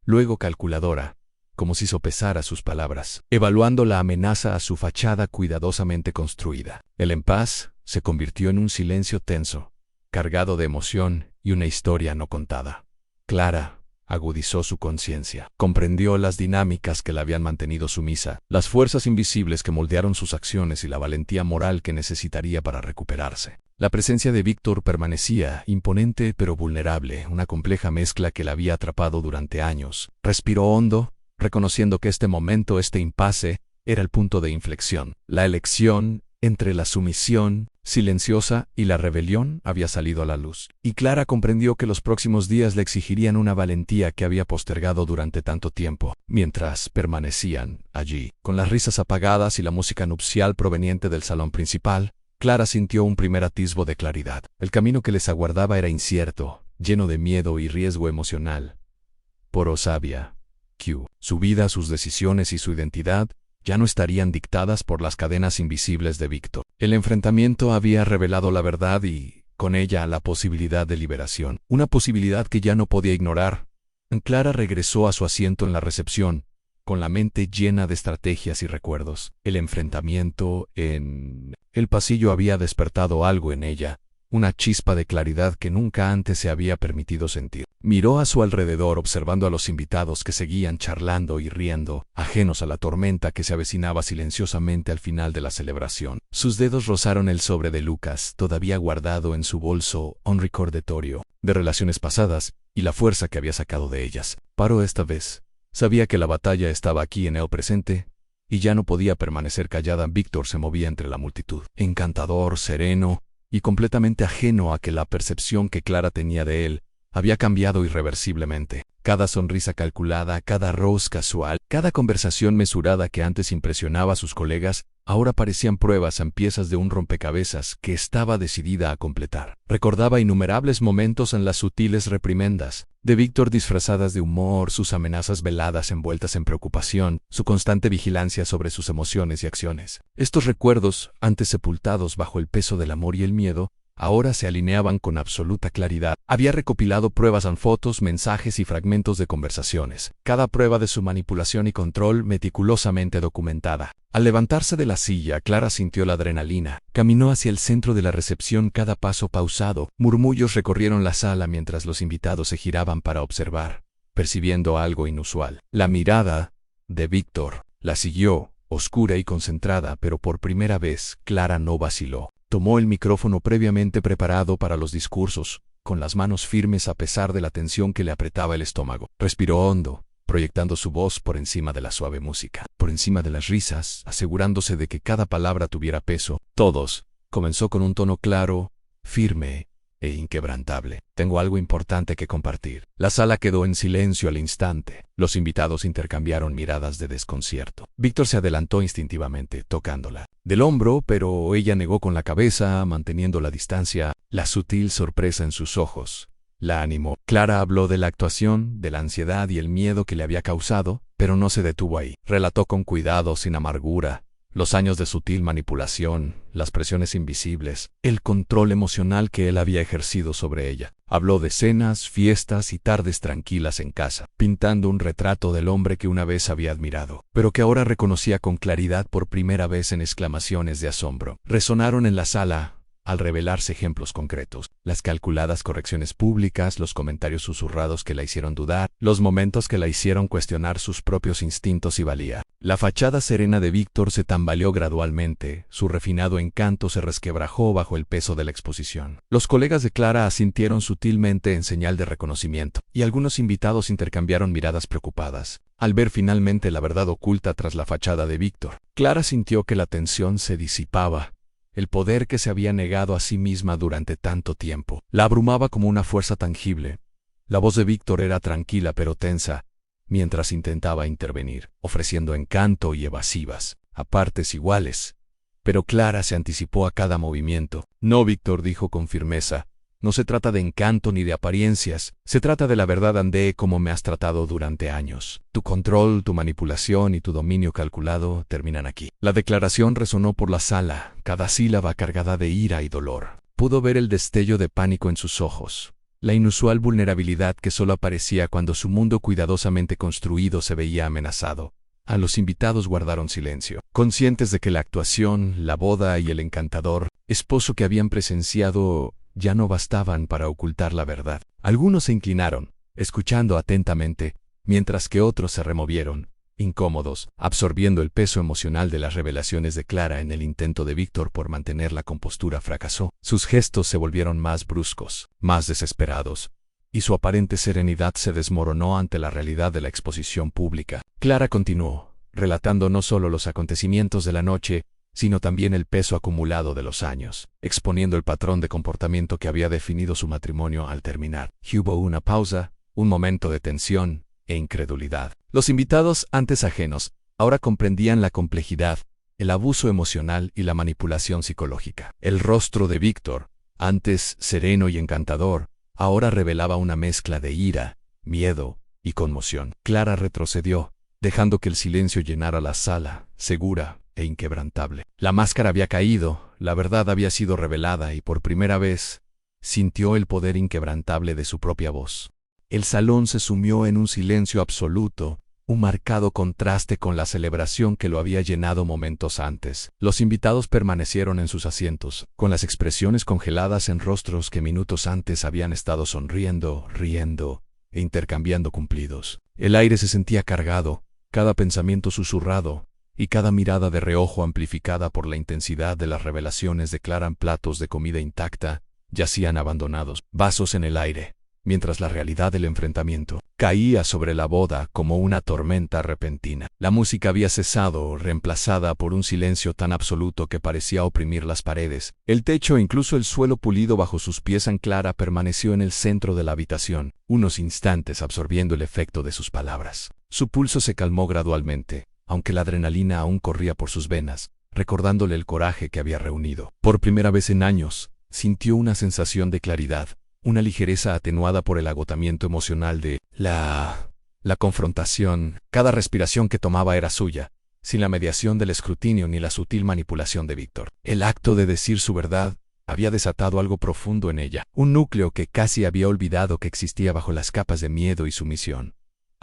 S1: luego calculadora, como si sopesara sus palabras, evaluando la amenaza a su fachada cuidadosamente construida. El impasse se convirtió en un silencio tenso, cargado de emoción y una historia no contada. Clara, agudizó su conciencia. Comprendió las dinámicas que la habían mantenido sumisa, las fuerzas invisibles que moldearon sus acciones y la valentía moral que necesitaría para recuperarse. La presencia de Víctor permanecía, imponente pero vulnerable, una compleja mezcla que la había atrapado durante años. Respiró hondo, reconociendo que este momento, este impasse, era el punto de inflexión. La elección entre la sumisión silenciosa y la rebelión había salido a la luz, y Clara comprendió que los próximos días le exigirían una valentía que había postergado durante tanto tiempo. Mientras permanecían allí, con las risas apagadas y la música nupcial proveniente del salón principal, Clara sintió un primer atisbo de claridad. El camino que les aguardaba era incierto, lleno de miedo y riesgo emocional. Pero sabía que su vida, sus decisiones y su identidad ya no estarían dictadas por las cadenas invisibles de Víctor. El enfrentamiento había revelado la verdad y, con ella, la posibilidad de liberación. Una posibilidad que ya no podía ignorar. Clara regresó a su asiento en la recepción, con la mente llena de estrategias y recuerdos. El enfrentamiento en el pasillo había despertado algo en ella, una chispa de claridad que nunca antes se había permitido sentir. Miró a su alrededor observando a los invitados que seguían charlando y riendo, ajenos a la tormenta que se avecinaba silenciosamente al final de la celebración. Sus dedos rozaron el sobre de Lucas, todavía guardado en su bolso, un recordatorio de relaciones pasadas y la fuerza que había sacado de ellas. Paró esta vez. Sabía que la batalla estaba aquí en el presente, y ya no podía permanecer callada. Víctor se movía entre la multitud, encantador, sereno, y completamente ajeno a que la percepción que Clara tenía de él había cambiado irreversiblemente. Cada sonrisa calculada, cada rose casual, cada conversación mesurada que antes impresionaba a sus colegas, ahora parecían pruebas en piezas de un rompecabezas que estaba decidida a completar. Recordaba innumerables momentos en las sutiles reprimendas de Víctor disfrazadas de humor, sus amenazas veladas envueltas en preocupación, su constante vigilancia sobre sus emociones y acciones. Estos recuerdos, antes sepultados bajo el peso del amor y el miedo, ahora se alineaban con absoluta claridad. Había recopilado pruebas en fotos, mensajes y fragmentos de conversaciones, cada prueba de su manipulación y control meticulosamente documentada. Al levantarse de la silla, Clara sintió la adrenalina. Caminó hacia el centro de la recepción, cada paso pausado. Murmullos recorrieron la sala mientras los invitados se giraban para observar, percibiendo algo inusual. La mirada de Víctor la siguió, oscura y concentrada, pero por primera vez, Clara no vaciló. Tomó el micrófono previamente preparado para los discursos, con las manos firmes a pesar de la tensión que le apretaba el estómago. Respiró hondo, proyectando su voz por encima de la suave música, por encima de las risas, asegurándose de que cada palabra tuviera peso. Todos. Comenzó con un tono claro, firme e inquebrantable. Tengo algo importante que compartir. La sala quedó en silencio al instante. Los invitados intercambiaron miradas de desconcierto. Víctor se adelantó instintivamente, tocándola del hombro, pero ella negó con la cabeza, manteniendo la distancia. La sutil sorpresa en sus ojos la animó. Clara habló de la actuación, de la ansiedad y el miedo que le había causado, pero no se detuvo ahí. Relató con cuidado, sin amargura, los años de sutil manipulación, las presiones invisibles, el control emocional que él había ejercido sobre ella. Habló de cenas, fiestas y tardes tranquilas en casa, pintando un retrato del hombre que una vez había admirado, pero que ahora reconocía con claridad por primera vez en exclamaciones de asombro. Resonaron en la sala al revelarse ejemplos concretos, las calculadas correcciones públicas, los comentarios susurrados que la hicieron dudar, los momentos que la hicieron cuestionar sus propios instintos y valía. La fachada serena de Víctor se tambaleó gradualmente, su refinado encanto se resquebrajó bajo el peso de la exposición. Los colegas de Clara asintieron sutilmente en señal de reconocimiento, y algunos invitados intercambiaron miradas preocupadas al ver finalmente la verdad oculta tras la fachada de Víctor. Clara sintió que la tensión se disipaba. El poder que se había negado a sí misma durante tanto tiempo la abrumaba como una fuerza tangible. La voz de Víctor era tranquila pero tensa, mientras intentaba intervenir, ofreciendo encanto y evasivas, a partes iguales. Pero Clara se anticipó a cada movimiento. No, Víctor, dijo con firmeza. No se trata de encanto ni de apariencias, se trata de la verdad. Andé como me has tratado durante años. Tu control, tu manipulación y tu dominio calculado terminan aquí. La declaración resonó por la sala, cada sílaba cargada de ira y dolor. Pudo ver el destello de pánico en sus ojos, la inusual vulnerabilidad que solo aparecía cuando su mundo cuidadosamente construido se veía amenazado. A los invitados guardaron silencio, conscientes de que la actuación, la boda y el encantador esposo que habían presenciado ya no bastaban para ocultar la verdad. Algunos se inclinaron, escuchando atentamente, mientras que otros se removieron, incómodos, absorbiendo el peso emocional de las revelaciones de Clara. En el intento de Víctor por mantener la compostura fracasó. Sus gestos se volvieron más bruscos, más desesperados, y su aparente serenidad se desmoronó ante la realidad de la exposición pública. Clara continuó, relatando no solo los acontecimientos de la noche, sino también el peso acumulado de los años, exponiendo el patrón de comportamiento que había definido su matrimonio al terminar. Hubo una pausa, un momento de tensión e incredulidad. Los invitados, antes ajenos, ahora comprendían la complejidad, el abuso emocional y la manipulación psicológica. El rostro de Víctor, antes sereno y encantador, ahora revelaba una mezcla de ira, miedo y conmoción. Clara retrocedió, dejando que el silencio llenara la sala, segura e inquebrantable. La máscara había caído, la verdad había sido revelada y por primera vez sintió el poder inquebrantable de su propia voz. El salón se sumió en un silencio absoluto, un marcado contraste con la celebración que lo había llenado momentos antes. Los invitados permanecieron en sus asientos, con las expresiones congeladas en rostros que minutos antes habían estado sonriendo, riendo e intercambiando cumplidos. El aire se sentía cargado, cada pensamiento susurrado, y cada mirada de reojo amplificada por la intensidad de las revelaciones. De Clara. Platos de comida intacta yacían abandonados, vasos en el aire, mientras la realidad del enfrentamiento caía sobre la boda como una tormenta repentina. La música había cesado, reemplazada por un silencio tan absoluto que parecía oprimir las paredes. El techo e incluso el suelo pulido bajo sus pies. Clara permaneció en el centro de la habitación, unos instantes absorbiendo el efecto de sus palabras. Su pulso se calmó gradualmente, aunque la adrenalina aún corría por sus venas, recordándole el coraje que había reunido. Por primera vez en años, sintió una sensación de claridad, una ligereza atenuada por el agotamiento emocional de la confrontación. Cada respiración que tomaba era suya, sin la mediación del escrutinio ni la sutil manipulación de Víctor. El acto de decir su verdad había desatado algo profundo en ella, un núcleo que casi había olvidado que existía bajo las capas de miedo y sumisión.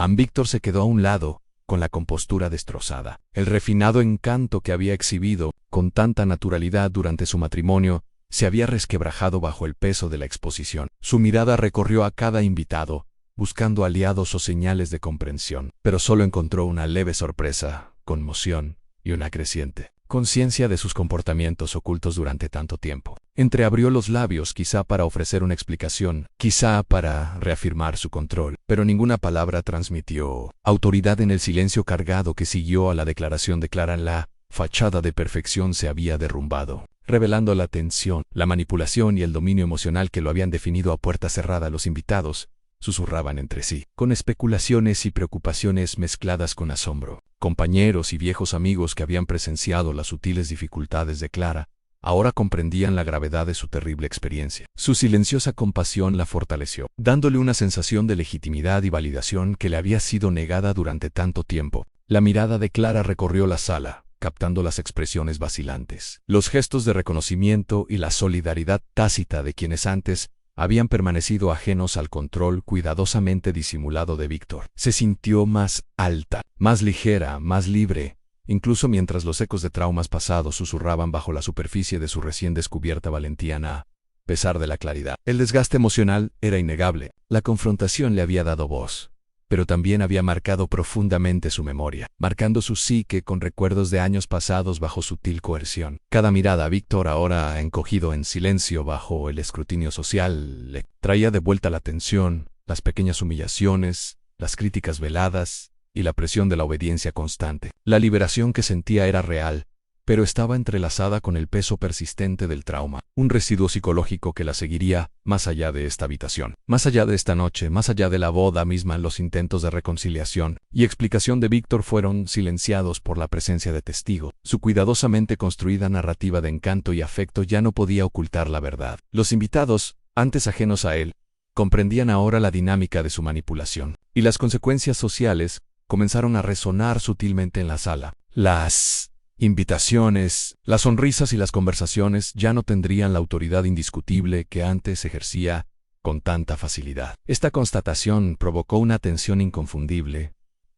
S1: Víctor se quedó a un lado, con la compostura destrozada. El refinado encanto que había exhibido con tanta naturalidad durante su matrimonio se había resquebrajado bajo el peso de la exposición. Su mirada recorrió a cada invitado, buscando aliados o señales de comprensión, pero solo encontró una leve sorpresa, conmoción y una creciente conciencia de sus comportamientos ocultos durante tanto tiempo. Entreabrió los labios, quizá para ofrecer una explicación, quizá para reafirmar su control, pero ninguna palabra transmitió autoridad en el silencio cargado que siguió a la declaración de Clara. La fachada de perfección se había derrumbado, revelando la tensión, la manipulación y el dominio emocional que lo habían definido a puerta cerrada. Los invitados susurraban entre sí, con especulaciones y preocupaciones mezcladas con asombro. Compañeros y viejos amigos que habían presenciado las sutiles dificultades de Clara, ahora comprendían la gravedad de su terrible experiencia. Su silenciosa compasión la fortaleció, dándole una sensación de legitimidad y validación que le había sido negada durante tanto tiempo. La mirada de Clara recorrió la sala, captando las expresiones vacilantes, los gestos de reconocimiento y la solidaridad tácita de quienes antes habían permanecido ajenos al control cuidadosamente disimulado de Víctor. Se sintió más alta, más ligera, más libre, incluso mientras los ecos de traumas pasados susurraban bajo la superficie de su recién descubierta valentía. A pesar de la claridad, el desgaste emocional era innegable. La confrontación le había dado voz, pero también había marcado profundamente su memoria, marcando su psique con recuerdos de años pasados bajo sutil coerción. Cada mirada a Víctor, ahora encogido en silencio bajo el escrutinio social, le traía de vuelta la tensión, las pequeñas humillaciones, las críticas veladas y la presión de la obediencia constante. La liberación que sentía era real, pero estaba entrelazada con el peso persistente del trauma, un residuo psicológico que la seguiría más allá de esta habitación, más allá de esta noche, más allá de la boda misma. Los intentos de reconciliación y explicación de Víctor fueron silenciados por la presencia de testigo. Su cuidadosamente construida narrativa de encanto y afecto ya no podía ocultar la verdad. Los invitados, antes ajenos a él, comprendían ahora la dinámica de su manipulación, y las consecuencias sociales comenzaron a resonar sutilmente en la sala. Las invitaciones, las sonrisas y las conversaciones ya no tendrían la autoridad indiscutible que antes ejercía con tanta facilidad. Esta constatación provocó una tensión inconfundible,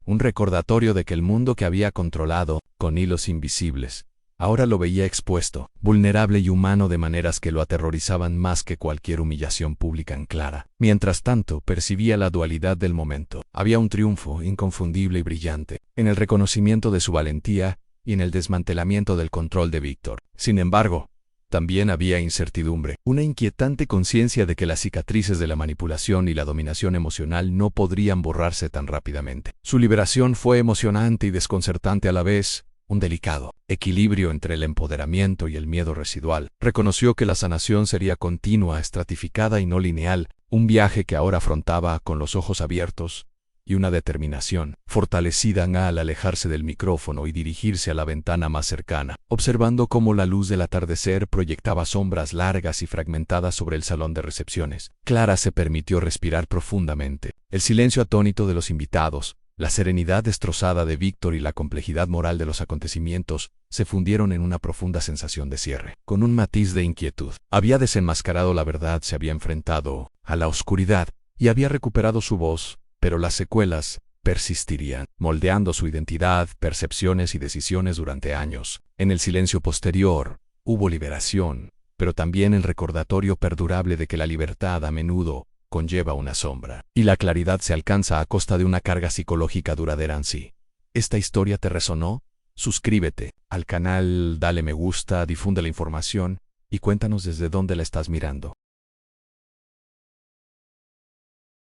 S1: un recordatorio de que el mundo que había controlado con hilos invisibles Ahora lo veía expuesto, vulnerable y humano de maneras que lo aterrorizaban más que cualquier humillación pública en Clara. Mientras tanto, percibía la dualidad del momento. Había un triunfo inconfundible y brillante, en el reconocimiento de su valentía y en el desmantelamiento del control de Víctor. Sin embargo, también había incertidumbre, una inquietante conciencia de que las cicatrices de la manipulación y la dominación emocional no podrían borrarse tan rápidamente. Su liberación fue emocionante y desconcertante a la vez, un delicado equilibrio entre el empoderamiento y el miedo residual. Reconoció que la sanación sería continua, estratificada y no lineal, un viaje que ahora afrontaba con los ojos abiertos y una determinación fortalecida al alejarse del micrófono y dirigirse a la ventana más cercana, observando cómo la luz del atardecer proyectaba sombras largas y fragmentadas sobre el salón de recepciones. Clara se permitió respirar profundamente. El silencio atónito de los invitados, la serenidad destrozada de Víctor y la complejidad moral de los acontecimientos se fundieron en una profunda sensación de cierre, con un matiz de inquietud. Había desenmascarado la verdad, se había enfrentado a la oscuridad y había recuperado su voz, pero las secuelas persistirían, moldeando su identidad, percepciones y decisiones durante años. En el silencio posterior, hubo liberación, pero también el recordatorio perdurable de que la libertad a menudo conlleva una sombra, y la claridad se alcanza a costa de una carga psicológica duradera en sí. ¿Esta historia te resonó? Suscríbete al canal, dale me gusta, difunde la información y cuéntanos desde dónde la estás mirando.